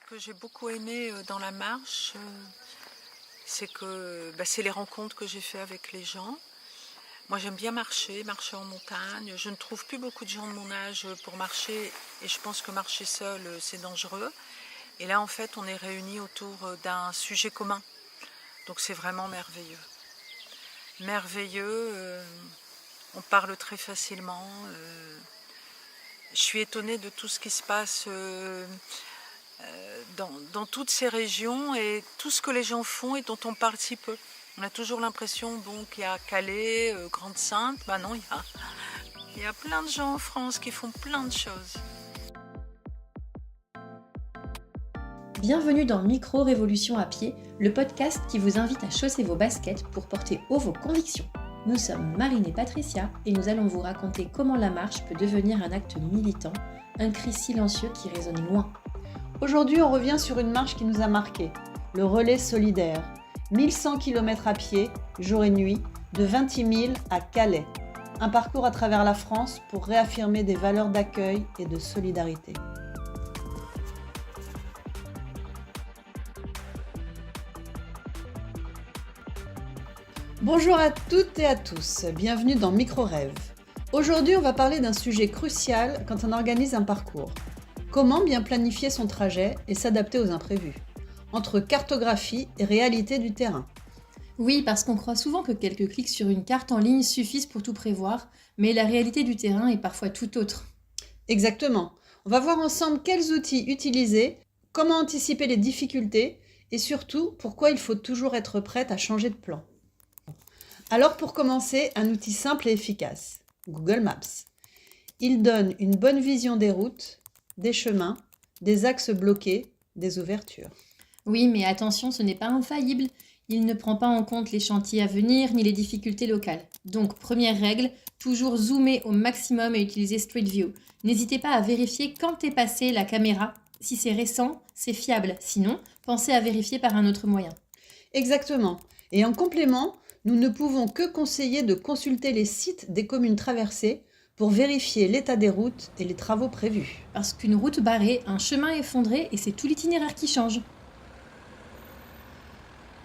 Que j'ai beaucoup aimé dans la marche, c'est que c'est les rencontres que j'ai fait avec les gens. Moi j'aime bien marcher en montagne. Je ne trouve plus beaucoup de gens de mon âge pour marcher et je pense que marcher seul c'est dangereux. Et là en fait on est réunis autour d'un sujet commun. Donc c'est vraiment merveilleux. On parle très facilement. Je suis étonnée de tout ce qui se passe dans toutes ces régions et tout ce que les gens font et dont on parle si peu. On a toujours l'impression qu'il y a Calais, Grande-Sainte. Non, il y a plein de gens en France qui font plein de choses. Bienvenue dans Micro-Révolution à pied, le podcast qui vous invite à chausser vos baskets pour porter haut vos convictions. Nous sommes Marine et Patricia et nous allons vous raconter comment la marche peut devenir un acte militant, un cri silencieux qui résonne loin. Aujourd'hui, on revient sur une marche qui nous a marqué, le relais solidaire. 1100 km à pied, jour et nuit, de Vintimille à Calais. Un parcours à travers la France pour réaffirmer des valeurs d'accueil et de solidarité. Bonjour à toutes et à tous, bienvenue dans Micro-Rêve. Aujourd'hui, on va parler d'un sujet crucial quand on organise un parcours. Comment bien planifier son trajet et s'adapter aux imprévus, entre cartographie et réalité du terrain. Oui, parce qu'on croit souvent que quelques clics sur une carte en ligne suffisent pour tout prévoir, mais la réalité du terrain est parfois tout autre. Exactement. On va voir ensemble quels outils utiliser, comment anticiper les difficultés et surtout pourquoi il faut toujours être prête à changer de plan. Alors pour commencer, un outil simple et efficace, Google Maps. Il donne une bonne vision des routes, des chemins, des axes bloqués, des ouvertures. Oui, mais attention, ce n'est pas infaillible. Il ne prend pas en compte les chantiers à venir ni les difficultés locales. Donc, première règle, toujours zoomer au maximum et utiliser Street View. N'hésitez pas à vérifier quand est passée la caméra. Si c'est récent, c'est fiable. Sinon, pensez à vérifier par un autre moyen. Exactement. Et en complément, nous ne pouvons que conseiller de consulter les sites des communes traversées pour vérifier l'état des routes et les travaux prévus. Parce qu'une route barrée, un chemin effondré et c'est tout l'itinéraire qui change.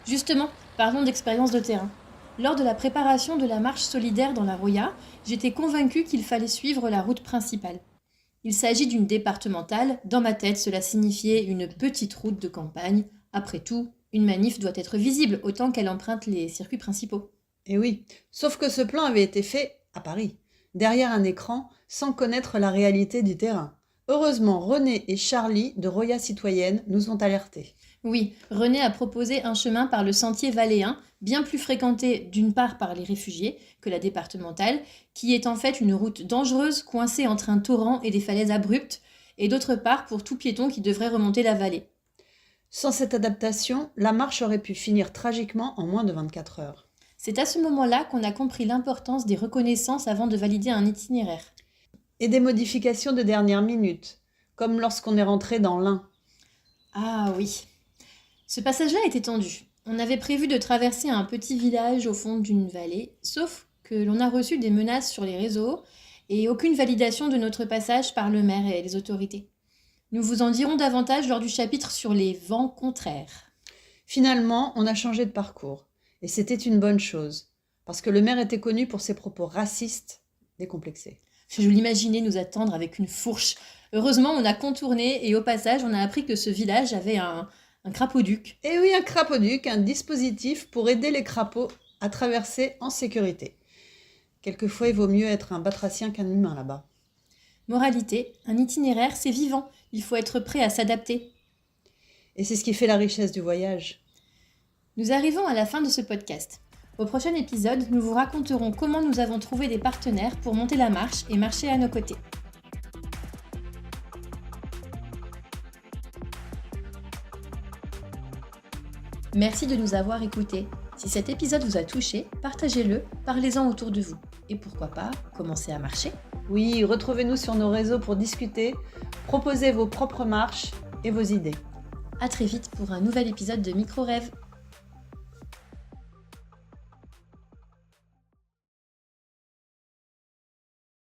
Justement, parlons d'expérience de terrain. Lors de la préparation de la marche solidaire dans la Roya, j'étais convaincue qu'il fallait suivre la route principale. Il s'agit d'une départementale, dans ma tête cela signifiait une petite route de campagne. Après tout, une manif doit être visible autant qu'elle emprunte les circuits principaux. Et oui, sauf que ce plan avait été fait à Paris, derrière un écran, sans connaître la réalité du terrain. Heureusement, René et Charlie de Roya Citoyenne nous ont alertés. Oui, René a proposé un chemin par le sentier valléen, bien plus fréquenté d'une part par les réfugiés que la départementale, qui est en fait une route dangereuse coincée entre un torrent et des falaises abruptes, et d'autre part pour tout piéton qui devrait remonter la vallée. Sans cette adaptation, la marche aurait pu finir tragiquement en moins de 24 heures. C'est à ce moment-là qu'on a compris l'importance des reconnaissances avant de valider un itinéraire. Et des modifications de dernière minute, comme lorsqu'on est rentré dans l'Ain. Ah oui. Ce passage-là était tendu. On avait prévu de traverser un petit village au fond d'une vallée, sauf que l'on a reçu des menaces sur les réseaux et aucune validation de notre passage par le maire et les autorités. Nous vous en dirons davantage lors du chapitre sur les vents contraires. Finalement, on a changé de parcours. Et c'était une bonne chose, parce que le maire était connu pour ses propos racistes décomplexés. Je l'imaginais nous attendre avec une fourche. Heureusement, on a contourné et au passage, on a appris que ce village avait un crapauduc. Et oui, un crapauduc, un dispositif pour aider les crapauds à traverser en sécurité. Quelquefois, il vaut mieux être un batracien qu'un humain là-bas. Moralité, un itinéraire, c'est vivant. Il faut être prêt à s'adapter. Et c'est ce qui fait la richesse du voyage. Nous arrivons à la fin de ce podcast. Au prochain épisode, nous vous raconterons comment nous avons trouvé des partenaires pour monter la marche et marcher à nos côtés. Merci de nous avoir écoutés. Si cet épisode vous a touché, partagez-le, parlez-en autour de vous. Et pourquoi pas, commencez à marcher. Oui, retrouvez-nous sur nos réseaux pour discuter, proposez vos propres marches et vos idées. À très vite pour un nouvel épisode de Micro-Rêve.